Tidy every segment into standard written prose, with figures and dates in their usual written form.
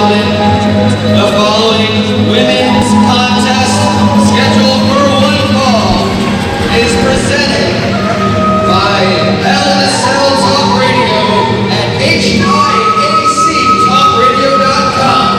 gentlemen, the following women's contest scheduled for one fall is presented by Veda Scott Talk Radio at HIACTalkradio.com.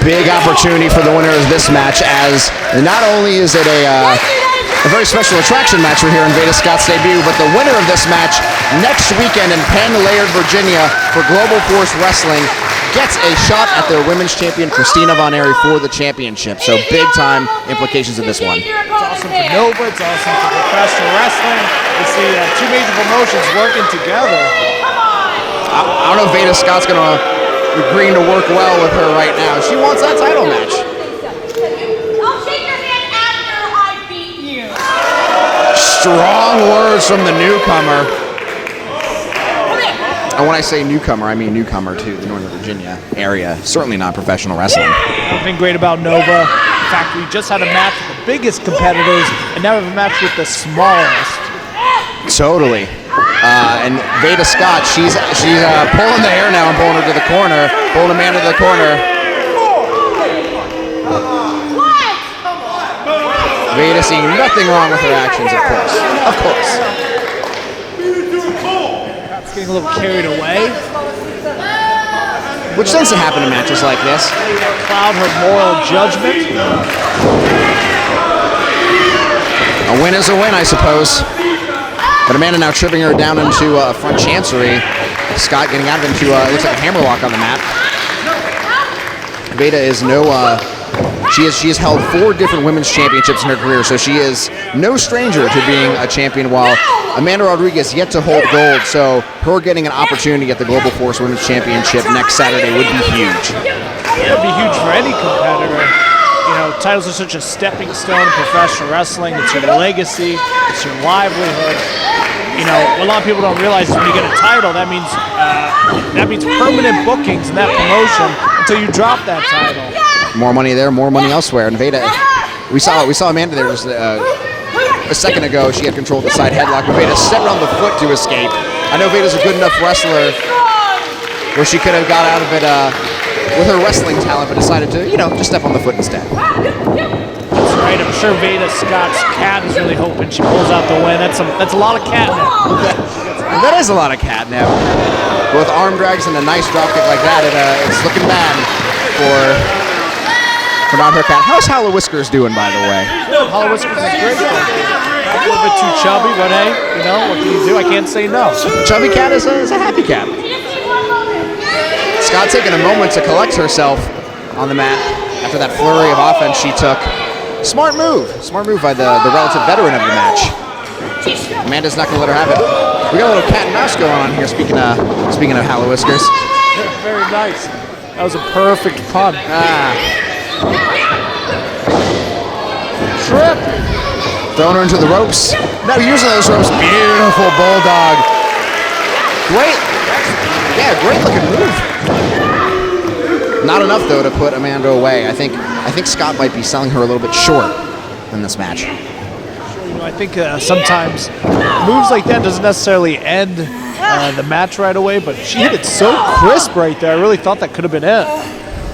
Big opportunity for the winner of this match, as not only is it a very special attraction match we're here in Veda Scott's debut, but the winner of this match next weekend in Penn-Laird, Virginia for Global Force Wrestling gets a shot at their women's champion, Christina Von Airy, for the championship. So big time implications of this one. It's awesome for Nova, it's awesome for professional wrestling. It's the two major promotions working together. I don't know if Veda Scott's going to agreeing to work well with her right now. She wants that title match. I'll shake your hand after I beat you. Strong words from the newcomer. And when I say newcomer, I mean newcomer to the Northern Virginia area. Certainly not professional wrestling. One thing great about Nova, in fact, we just had a match with the biggest competitors, and now we have a match with the smallest. Totally. And Veda Scott, she's pulling the hair now and pulling her to the corner, pulling Amanda to the corner. Veda seeing nothing wrong with her actions, of course. Of course. Perhaps getting a little carried away. Which tends to happen in matches like this. Cloud her moral judgment. A win is a win, I suppose. But Amanda now tripping her down into front chancery. Scott getting out of into, looks like a hammerlock on the mat. Veda is she has held 4 different women's championships in her career, so she is no stranger to being a champion, while Amanda Rodriguez yet to hold gold, so her getting an opportunity at the Global Force Women's Championship next Saturday would be huge. It would be huge for any competitor. You know, titles are such a stepping stone in professional wrestling. It's your legacy, it's your livelihood. You know, what a lot of people don't realize is when you get a title, that means permanent bookings in that promotion until you drop that title. More money there, more money elsewhere. And Veda, we saw Amanda there just a second ago. She had control of the side headlock, but Veda stepped on the foot to escape. I know Veda's a good enough wrestler where she could have got out of it with her wrestling talent, but decided to, just step on the foot instead. That's right. I'm sure Veda Scott's cat is really hoping she pulls out the win. That's a lot of catnip. That is a lot of catnip. With arm drags and a nice dropkick like that, it's looking bad for not her cat. How's Hollow Whiskers doing, by the way? Hollow Whiskers is great. A little bit too chubby, but hey, what can you do? I can't say no. Chubby cat is a happy cat. Scott taking a moment to collect herself on the mat after that flurry of offense she took. Smart move by the relative veteran of the match. Amanda's not going to let her have it. We got a little cat and mouse going on here. Speaking of Hollow Whiskers. Very nice. That was a perfect pun. Trip. Throwing her into the ropes. Now using those ropes. Beautiful bulldog. Great. Yeah, great looking move. Not enough though to put Amanda away. I think Scott might be selling her a little bit short in this match. I think sometimes moves like that doesn't necessarily end the match right away, but she hit it so crisp right there. I really thought that could have been it.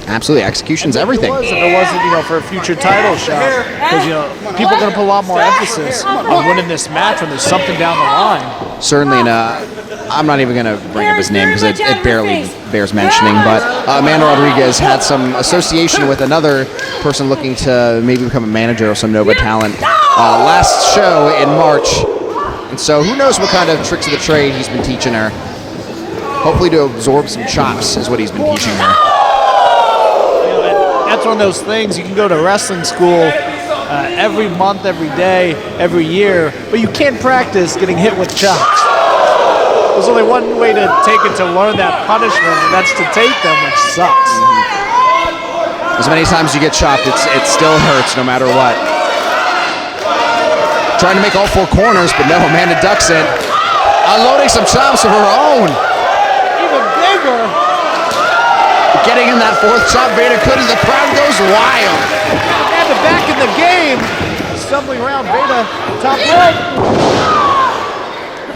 Absolutely, execution's everything. If it wasn't, for a future title shot, because people are going to put a lot more emphasis on winning this match when there's something down the line. Certainly, and I'm not even going to bring up his name because it barely bears mentioning, but Amanda Rodriguez had some association with another person looking to maybe become a manager of some Nova talent last show in March, and so who knows what kind of tricks of the trade he's been teaching her. Hopefully to absorb some chops is what he's been teaching her. That's one of those things. You can go to wrestling school every month, every day, every year, but you can't practice getting hit with chops. There's only one way to take it to learn that punishment, and that's to take them, which sucks. As many times you get chopped, it still hurts no matter what. Trying to make all four corners, but no, Amanda ducks it. Unloading some chops of her own. Even bigger. Getting in that fourth chop, Veda could, and the crowd goes wild. And back in the game, stumbling around Veda, top rope.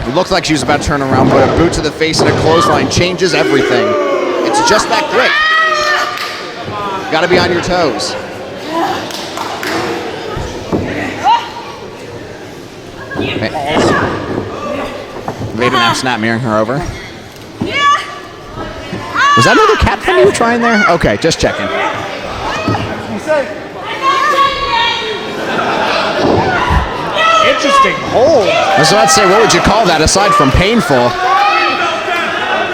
It looked like she was about to turn around, but a boot to the face and a clothesline changes everything. It's just that quick. Got to be on your toes. Veda now snap mirroring her over. Was that another cat pun you were trying there? Okay, just checking. Interesting hold. I was about to say, what would you call that aside from painful?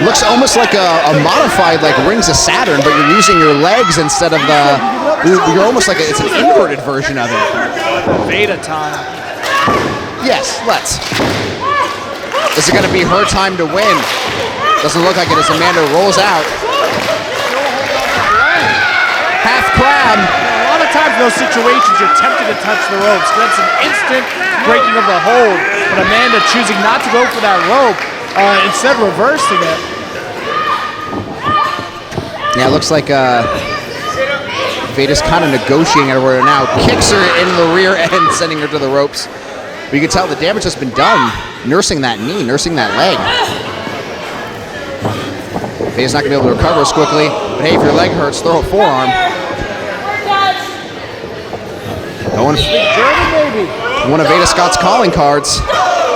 Looks almost like a modified Rings of Saturn, but you're using your legs instead of the. You're almost like it's an inverted version of it. Veda time. Yes, let's. Is it going to be her time to win? Doesn't look like it as Amanda rolls out. Half crab. A lot of times in those situations, you're tempted to touch the ropes. That's an instant breaking of the hold. But Amanda choosing not to go for that rope, instead reversing it. Yeah, it looks like Veda's kind of negotiating her now. Kicks her in the rear end, sending her to the ropes. But you can tell the damage has been done. Nursing that knee, nursing that leg. Veda's not going to be able to recover as quickly, but hey, if your leg hurts, throw a forearm. Going one of Veda Scott's calling cards,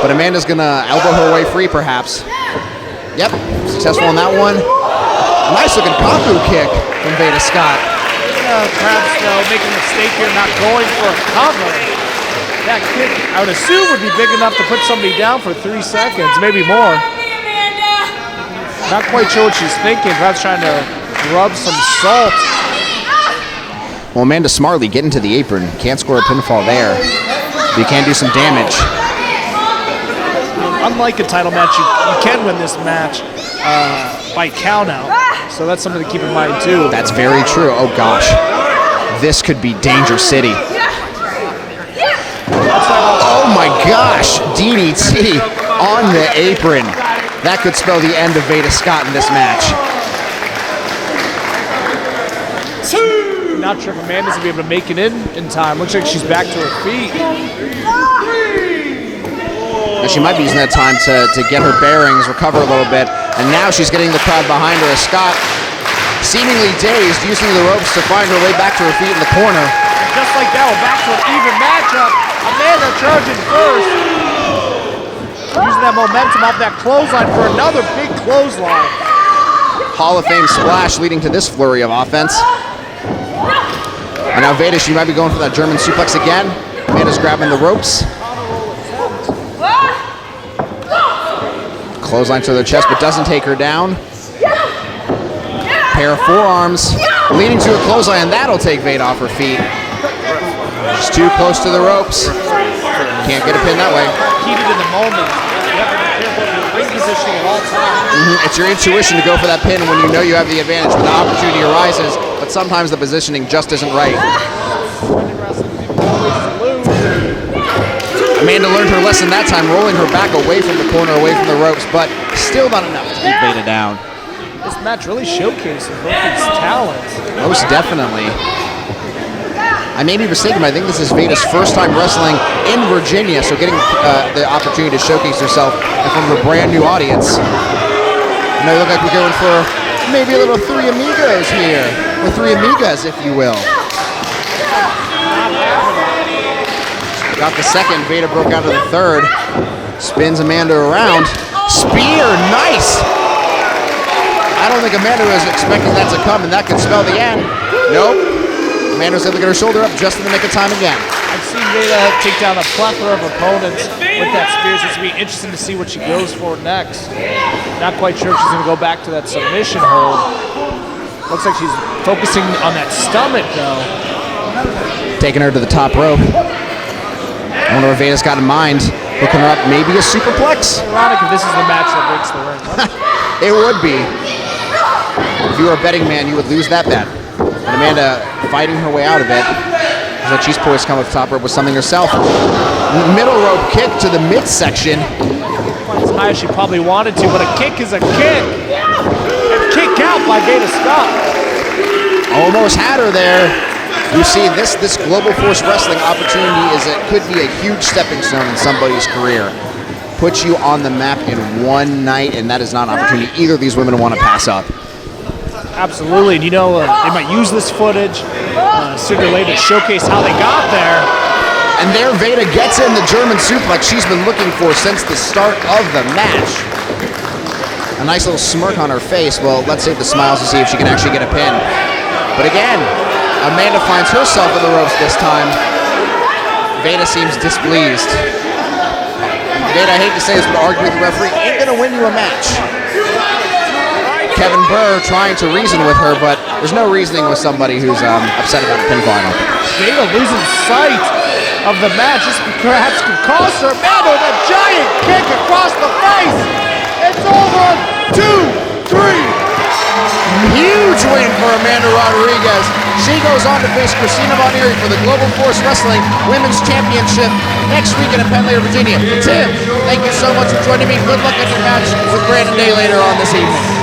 but Amanda's going to elbow her way free, perhaps. Yep, successful on that one. Nice looking Kaku kick from Veda Scott. Perhaps making a mistake here, not going for a cover. That kick, I would assume, would be big enough to put somebody down for 3 seconds, maybe more. Not quite sure what she's thinking. Perhaps trying to rub some salt. Well, Amanda smartly getting to the apron. Can't score a pinfall there. But you can do some damage. Unlike a title match, you can win this match by countout. So that's something to keep in mind, too. That's very true. Oh, gosh. This could be Danger City. Oh, my gosh. DDT on the apron. That could spell the end of Veda Scott in this match. Not sure if Amanda's going to be able to make it in time. Looks like she's back to her feet. Now she might be using that time to get her bearings, recover a little bit. And now she's getting the crowd behind her as Scott seemingly dazed, using the ropes to find her way back to her feet in the corner. Just like that, we're back to an even matchup. Amanda charging first. Using that momentum off that clothesline for another big clothesline. Hall of Fame splash leading to this flurry of offense. And now Veda, she might be going for that German suplex again. Amanda's grabbing the ropes. Clothesline to the chest, but doesn't take her down. Pair of forearms leading to a clothesline, and that'll take Veda off her feet. She's too close to the ropes. Can't get a pin that way. Heated in the moment. You have to be careful of your ring positioning at all times. It's your intuition to go for that pin when you know you have the advantage, when the opportunity arises, but sometimes the positioning just isn't right. Amanda learned her lesson that time, rolling her back away from the corner, away from the ropes, but still not enough to keep Veda down. This match really showcases both these talents. Most definitely. I may be mistaken, but I think this is Veda's first time wrestling in Virginia, so getting the opportunity to showcase herself in front of a brand new audience. Now they look like we're going for maybe a little Three Amigos here, or Three Amigas, if you will. Got the second, Veda broke out of the third. Spins Amanda around. Spear, nice! I don't think Amanda was expecting that to come, and that could spell the end. Nope. Amanda was able to get her shoulder up just in the nick of time again. I've seen Veda take down a plethora of opponents with that spear, so it's going to be interesting to see what she goes for next. Not quite sure if she's going to go back to that submission hold. Looks like she's focusing on that stomach, though. Taking her to the top rope. I wonder what Veda's got in mind. Hooking her up, maybe a superplex? Ironic if this is the match that breaks the ring. It would be. If you were a betting man, you would lose that bet. And Amanda fighting her way out of it. Looks like she's poised to come up the top rope with something herself. Middle rope kick to the midsection. Not as high as she probably wanted to, but a kick is a kick. And kick out by Veda Scott. Almost had her there. You see, this Global Force Wrestling opportunity could be a huge stepping stone in somebody's career. Puts you on the map in one night, and that is not an opportunity either of these women want to pass up. Absolutely, and you know, they might use this footage sooner or later to showcase how they got there. And there Veda gets in the German suplex she's been looking for since the start of the match. A nice little smirk on her face. Well, let's save the smiles to see if she can actually get a pin. But again, Amanda finds herself in the ropes this time. Veda seems displeased. Veda, I hate to say this, but arguing with the referee ain't gonna win you a match. Kevin Burr trying to reason with her, but there's no reasoning with somebody who's upset about a pinfall. I don't think. Veda losing sight of the match. This perhaps could cost her. Amanda with a giant kick across the face. It's over. 2, 3. Huge win for Amanda Rodriguez. She goes on to face Christina Von Eerie for the Global Force Wrestling Women's Championship next weekend in Penn, Virginia. Tim, thank you so much for joining me. Good luck on your match with Brandon Day later on this evening.